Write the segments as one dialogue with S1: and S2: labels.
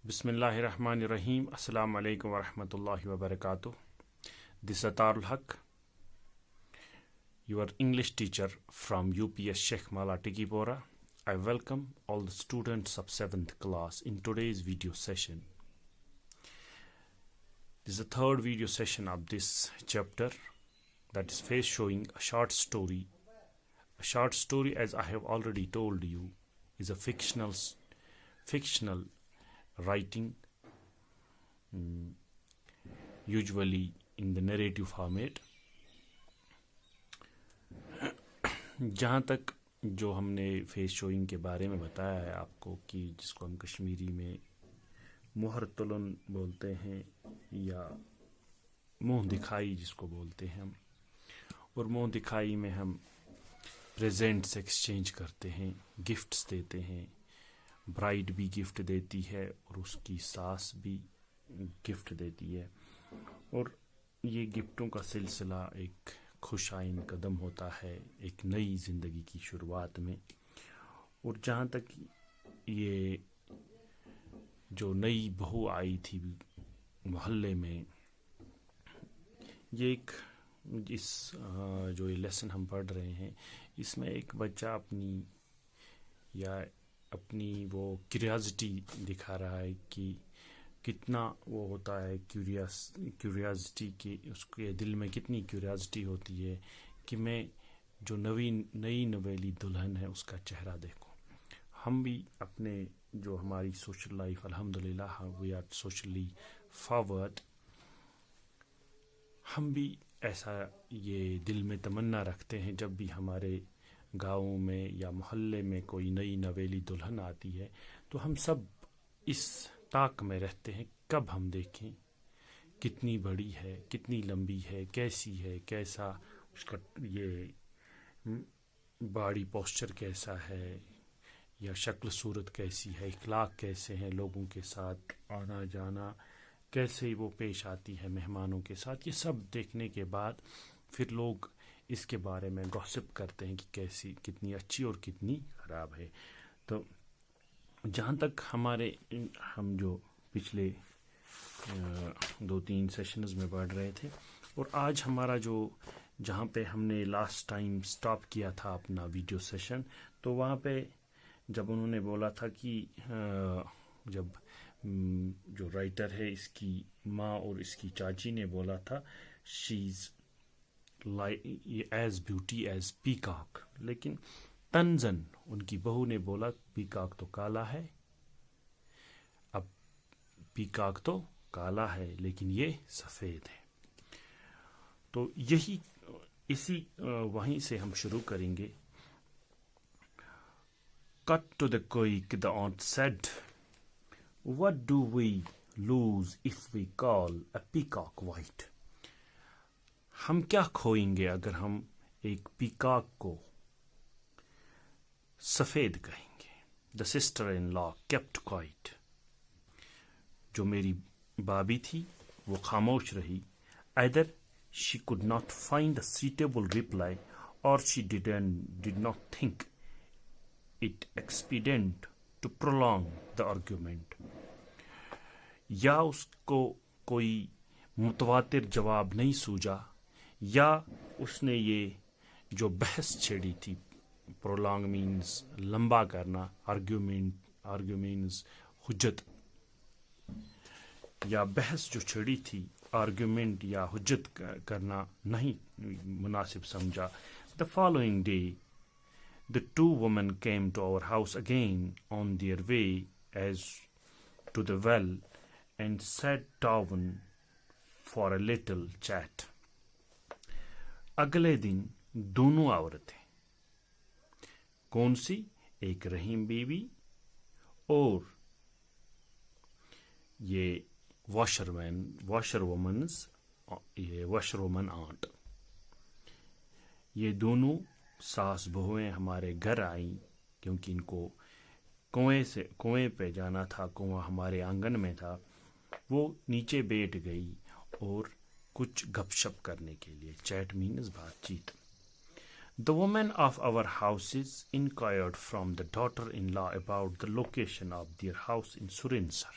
S1: بسم اللہ الرحمن الرحیم. السلام علیکم ورحمۃ اللہ وبرکاتہ. This is Atar al-Haq, your English teacher from UPS Sheikh Mala Tikipora. I welcome all the students of 7th class in today's video session. This is the third video session of this chapter, that is face showing a short story. A short story, as I have already told you, is a fictional writing, usually in the narrative format. جہاں تک جو ہم نے face شوئنگ کے بارے میں بتایا ہے آپ کو، کہ جس کو ہم کشمیری میں مہر تلن بولتے ہیں یا منہ دکھائی جس کو بولتے ہیں ہم، اور منہ دکھائی میں ہم پریزنٹس ایکسچینج کرتے ہیں، گفٹس دیتے ہیں. برائڈ بھی گفٹ دیتی ہے اور اس کی ساس بھی گفٹ دیتی ہے، اور یہ گفٹوں کا سلسلہ ایک خوش آئند قدم ہوتا ہے ایک نئی زندگی کی شروعات میں. اور جہاں تک یہ جو نئی بہو آئی تھی محلے میں، یہ ایک جو یہ لیسن ہم پڑھ رہے ہیں، اس میں ایک بچہ اپنی وہ کیوریازٹی دکھا رہا ہے کہ کتنا وہ ہوتا ہے کیوریازٹی کی، اس کے دل میں کتنی کیوریازٹی ہوتی ہے کہ میں جو نئی نویلی دلہن ہے اس کا چہرہ دیکھوں. ہم بھی اپنے جو ہماری سوشل لائف الحمدللہ وی آر سوشلی فارورڈ، ہم بھی ایسا یہ دل میں تمنا رکھتے ہیں جب بھی ہمارے گاؤں میں یا محلے میں کوئی نئی نویلی دلہن آتی ہے تو ہم سب اس طاق میں رہتے ہیں کب ہم دیکھیں کتنی بڑی ہے، کتنی لمبی ہے، کیسی ہے، کیسا اس کا یہ باڈی پوسچر کیسا ہے، یا شکل صورت کیسی ہے، اخلاق کیسے ہیں، لوگوں کے ساتھ آنا جانا کیسے وہ پیش آتی ہے مہمانوں کے ساتھ. یہ سب دیکھنے کے بعد پھر لوگ اس کے بارے میں گوسپ کرتے ہیں کہ کتنی اچھی اور کتنی خراب ہے. تو جہاں تک ہم جو پچھلے 2-3 سیشنز میں پڑھ رہے تھے، اور آج ہمارا جہاں پہ ہم نے لاسٹ ٹائم سٹاپ کیا تھا اپنا ویڈیو سیشن، تو وہاں پہ جب انہوں نے بولا تھا کہ جب جو رائٹر ہے اس کی ماں اور اس کی چاچی نے بولا تھا she's as beauty as peacock, لیکن تنزن ان کی بہو نے بولا پیکاک تو کالا ہے. اب پیکاک تو کالا ہے لیکن یہ سفید ہے. تو وہیں سے ہم شروع کریں گے. Cut to the quick, the aunt said, "What do we lose if we call a peacock white?" ہم کیا کھوئیں گے اگر ہم ایک پیکاک کو سفید کہیں گے. The sister-in-law kept quiet. جو میری بابی تھی وہ خاموش رہی. Either she could not find a suitable reply or she did not think it expedient to prolong the argument. یا اس کو کوئی متواتر جواب نہیں سوجا، یا اس نے یہ جو بحث چھیڑی تھی، پرولانگ مینز لمبا کرنا، آرگیومینز حجت، یا بحث جو چھیڑی تھی آرگیومنٹ یا حجت کرنا نہیں مناسب سمجھا. The following day the two women came to our house again on their way as to the well and sat down for a little chat. اگلے دن دونوں عورتیں، کون سی؟ ایک رحیم بیوی اور یہ واشر وومن آنٹ، یہ دونوں ساس بہویں ہمارے گھر آئیں، کیونکہ ان کو کنویں پہ جانا تھا. کنواں ہمارے آنگن میں تھا. وہ نیچے بیٹھ گئی اور کچھ گپ شپ کرنے کے لیے. چیٹ مینز بات چیت. The women of our houses inquired from the daughter-in-law about the location of their house in Surinsar.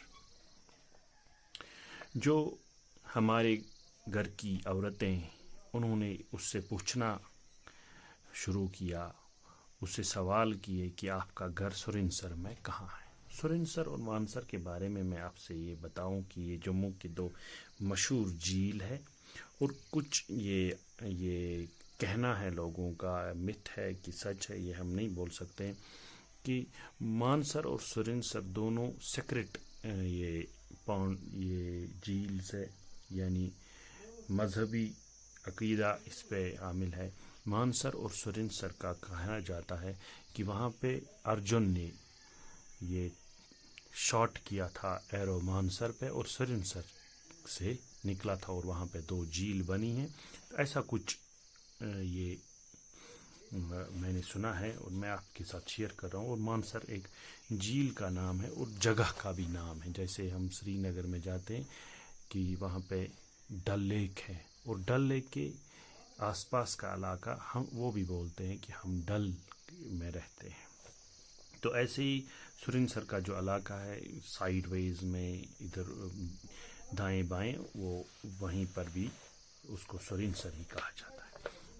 S1: جو ہمارے گھر کی عورتیں انہوں نے اس سے پوچھنا شروع کیا، اس سے سوال کیے کہ آپ کا گھر سرنسر میں کہاں ہے۔ سرنسر اور مانسر کے بارے میں آپ سے یہ بتاؤں کہ یہ جموں کے دو مشہور جھیل ہے، اور کچھ یہ کہنا ہے لوگوں کا، مت ہے کہ سچ ہے، یہ ہم نہیں بول سکتے، کہ مانسر اور سرنسر دونوں سیکرٹ یہ جھیل سے، یعنی مذہبی عقیدہ اس پہ عامل ہے۔ مانسر اور سرنسر کا کہا جاتا ہے کہ وہاں پہ ارجن نے یہ شاٹ کیا تھا ایرو مانسر پہ، اور سرنسر سے نکلا تھا، اور وہاں پہ دو جھیل بنی ہیں۔ ایسا کچھ یہ میں نے سنا ہے اور میں آپ کے ساتھ شیئر کر رہا ہوں۔ اور مانسر ایک جھیل کا نام ہے اور جگہ کا بھی نام ہے، جیسے ہم سری نگر میں جاتے ہیں کہ وہاں پہ ڈل لیک ہے، اور ڈل لیک کے آس پاس کا علاقہ ہم وہ بھی بولتے ہیں کہ ہم ڈل میں رہتے ہیں۔ تو ایسے ہی سرنسر کا جو علاقہ ہے سائیڈ ویز میں، ادھر دائیں بائیں، وہ وہیں پر بھی اس کو سرنسر ہی کہا جاتا ہے۔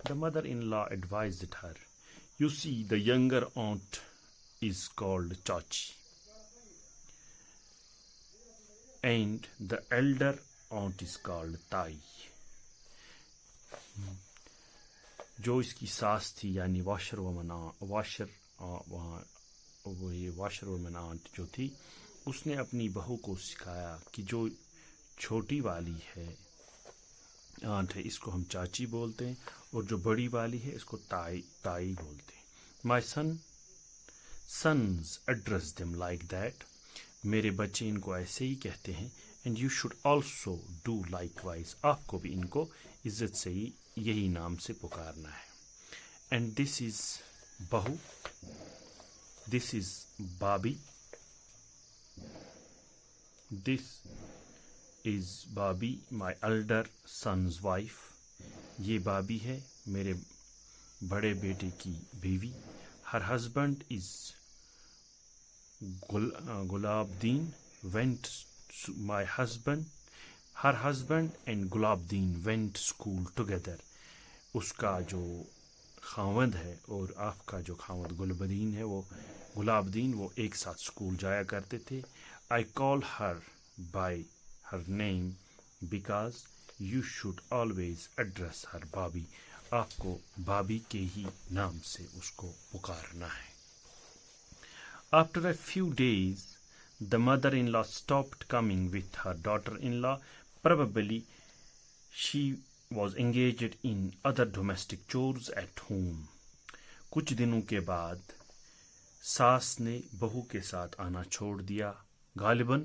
S1: The mother-in-law advised her, "You see, the younger aunt is called Chachi, and the elder aunt is called Tai." جو اس کی ساس تھی، یعنی واشر وومن آنٹ جو تھی، اس نے اپنی بہو کو سکھایا کہ جو چھوٹی والی ہے آنٹ ہے، اس کو ہم چاچی بولتے ہیں، اور جو بڑی والی ہے اس کو تائی بولتے ہیں۔ My sons address them like that. میرے بچے ان کو ایسے ہی کہتے ہیں۔ And you should also do likewise. آپ کو بھی ان کو عزت سے ہی یہی نام سے پکارنا ہے۔ And this is بہو، this is Bobby, this is Bobby my elder son's wife. یہ بابی ہے میرے بڑے بیٹے کی بیوی۔ Her husband is Gulabdin went her husband and Gulabdin went school together. اس کا جو خاوند ہے اور آپ کا جو خاوند گلبدین ہے، وہ گلابدین، وہ ایک ساتھ اسکول جایا کرتے تھے۔ I call her by her name because you should always address her بابی۔ آپ کو بابی کے ہی نام سے اس کو پکارنا ہے۔ After a few days, the mother-in-law stopped coming with her daughter-in-law. Probably she was engaged in other domestic chores at home. کچھ دنوں کے بعد ساس نے بہو کے ساتھ آنا چھوڑ دیا، غالباً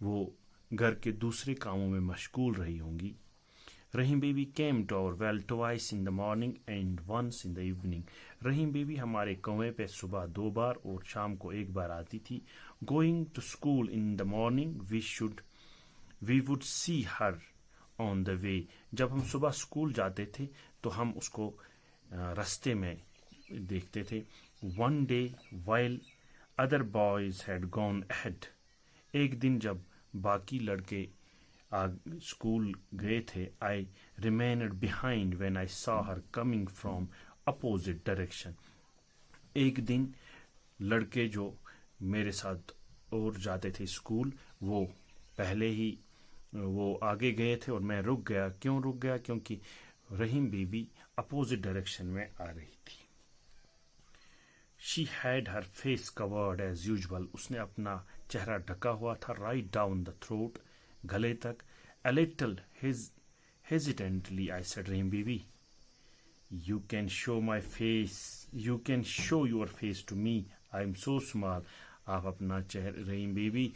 S1: وہ گھر کے دوسرے کاموں میں مشغول رہی ہوں گی۔ رحیم بیوی came to our well twice in the morning and once in the evening. رحیم بیوی ہمارے کنویں پہ صبح 2 بار اور شام کو 1 بار آتی تھی۔ Going to school in the morning, we would see her on the way. جب ہم صبح اسکول جاتے تھے تو ہم اس کو رستے میں دیکھتے تھے۔ One day while other boys had gone ahead. ایک دن جب باقی لڑکے اسکول گئے تھے، I remained behind when I saw her coming from opposite direction. ایک دن لڑکے جو میرے ساتھ اور جاتے تھے اسکول، وہ پہلے ہی وہ آگے گئے تھے اور میں رک گیا۔ کیوں رک گیا؟ کیونکہ رحیم بیوی اپوزٹ ڈائریکشن میں آ رہی تھی۔ She had her face covered as usual. اس نے اپنا چہرہ ڈھکا ہوا تھا، right down the throat، گلے تک۔ A little hesitantly I said, رحیم بیوی, you can show your face to me. I am so small. آپ اپنا چہرہ، رحیم بیوی،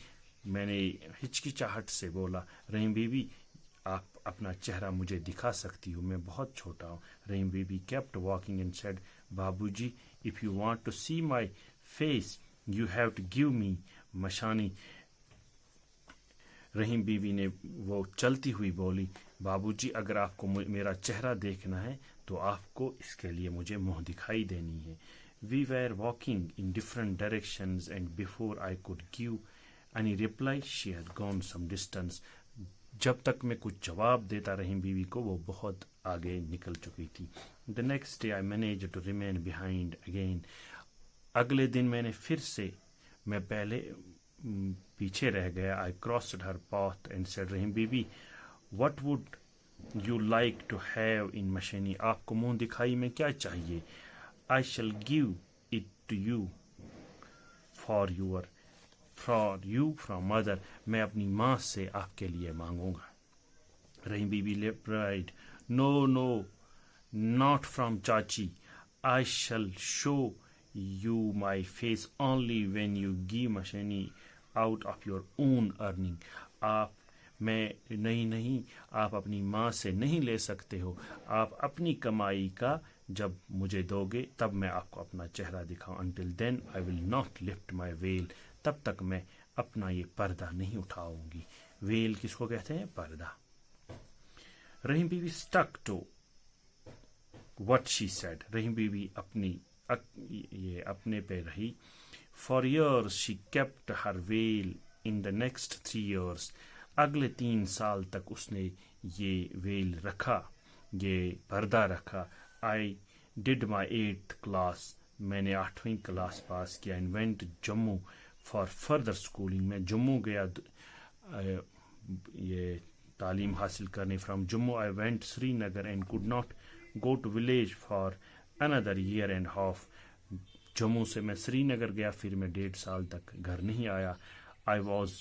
S1: میں نے ہچکچاہٹ سے بولا، رحیم بیوی آپ اپنا چہرہ مجھے دکھا سکتی ہو، میں بہت چھوٹا ہوں۔ رحیم بیوی kept walking and said, Babu G, if you want to see my face, you have to give me مشانی۔ رحیم بیوی نے وہ چلتی ہوئی بولی، بابو جی اگر آپ کو میرا چہرہ دیکھنا ہے تو آپ کو اس کے لیے مجھے منہ دکھائی دینی ہے۔ We were walking in different directions and before I could give any reply she had gone some distance. جب تک میں کچھ جواب دیتا رہی بیوی کو وہ بہت آگے نکل چکی تھی. The next day I managed to remain behind again. اگلے دن میں نے پھر سے میں پہلے پیچھے رہ گیا. I crossed her path and said, Rahim be بی, what would you like to have in مشینی, آپ کو منہ دکھائی میں کیا چاہیے. I shall give it to you for you from mother, میں اپنی ماں سے آپ کے لیے مانگوں گا. Rahim be be replied, no, not from چاچی. I shall show you my face only when you give مشینی out of your own earning. نہیں, آپ اپنی ماں سے نہیں لے سکتے ہو, آپ اپنی کمائی کا جب مجھے دو گے تب میں آپ کو اپنا چہرہ دکھاؤں. Until then I will not lift my veil, تب تک میں اپنا یہ پردہ نہیں اٹھاؤں گی. ویل کس کو کہتے ہیں؟ پردہ. Rahim be be stuck to what she said. Rahim be be اپنے پہ رہی. For years she kept her veil. In the next 3 years, اگلے 3 سال تک اس نے یہ ویل رکھا, یہ پردہ رکھا. I did my 8th class. میں نے 8ویں کلاس پاس کیا. And went Jammu for further schooling. میں جموں گیا یہ تعلیم حاصل کرنے. From Jammu I went Srinagar and could not go to village for another year and half. Jammu سے میں سری نگر گیا, پھر میں 1.5 سال تک گھر نہیں آیا. I was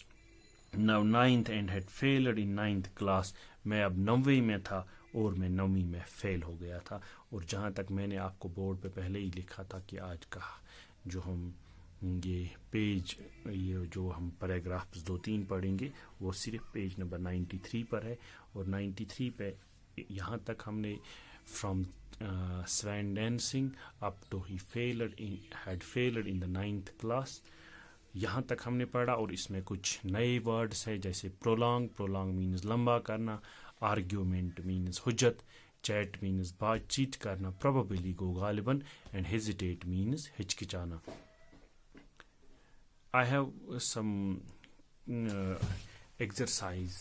S1: now 9th and had failed in 9th class. میں اب 9ویں میں تھا اور میں 9ویں میں فیل ہو گیا تھا. اور جہاں تک میں نے آپ کو بورڈ پہ پہلے ہی لکھا تھا کہ آج کا جو ہم یہ پیج, یہ جو ہم پیراگرافز 2-3 پڑھیں گے وہ صرف پیج نمبر 93 پر ہے. اور 93 پہ یہاں تک ہم نے from Swan dancing up to he had failed in the 9th class, یہاں تک ہم نے پڑھا. اور اس میں کچھ نئے ورڈز ہیں جیسے prolong means لمبا کرنا, argument means حجت, chat means بات چیت کرنا, probably گو غالباً, and hesitate means ہچکچانا. I have some exercise,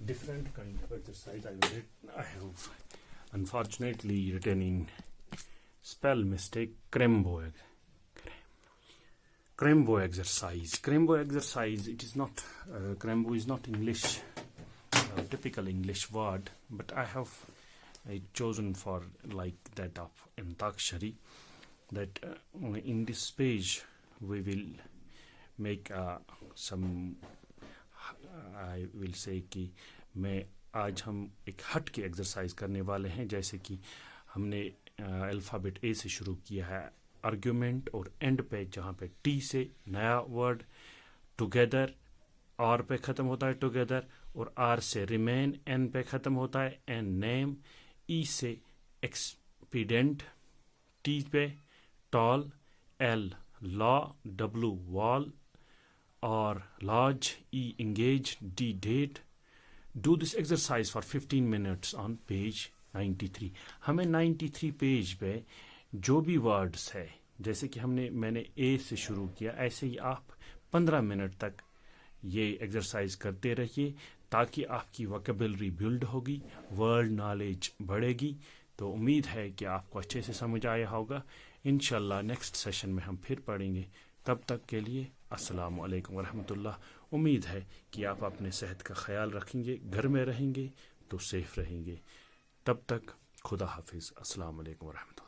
S1: different kind of exercise I have unfortunately written in spell mistake. Crambo exercise, it is not, Crambo is not English, typical English word, but I have chosen for like that of Antakshari, that in this page we will make some, I will say کہ میں آج ہم ایک ہٹ کے exercise کرنے والے ہیں. جیسے کہ ہم نے الفابیٹ اے سے شروع کیا ہے آرگیومنٹ, اور اینڈ پہ جہاں پہ ٹی سے نیا ورڈ, ٹوگیدر آر پہ ختم ہوتا ہے ٹوگیدر, اور آر سے ریمین, این پہ ختم ہوتا ہے این نیم, ای سے ایکسپیڈنٹ, ٹی پہ ٹال, ایل لا, ڈبلو وال, اور large, E engage, D date. Do this exercise for 15 minutes on page 93. ہمیں 93 پیج پہ جو بھی ورڈز ہے, جیسے کہ میں نے اے سے شروع کیا, ایسے ہی آپ 15 منٹ تک یہ ایکسرسائز کرتے رہیے تاکہ آپ کی ویکیبلری بلڈ ہوگی, ورلڈ نالج بڑھے گی. تو امید ہے کہ آپ کو اچھے سے سمجھ آیا ہوگا. انشاءاللہ نیکسٹ سیشن میں ہم پھر پڑھیں گے. تب تک کے لیے السلام علیکم ورحمۃ اللہ. امید ہے کہ آپ اپنے صحت کا خیال رکھیں گے, گھر میں رہیں گے تو سیف رہیں گے. تب تک خدا حافظ. السلام علیکم ورحمۃ اللہ.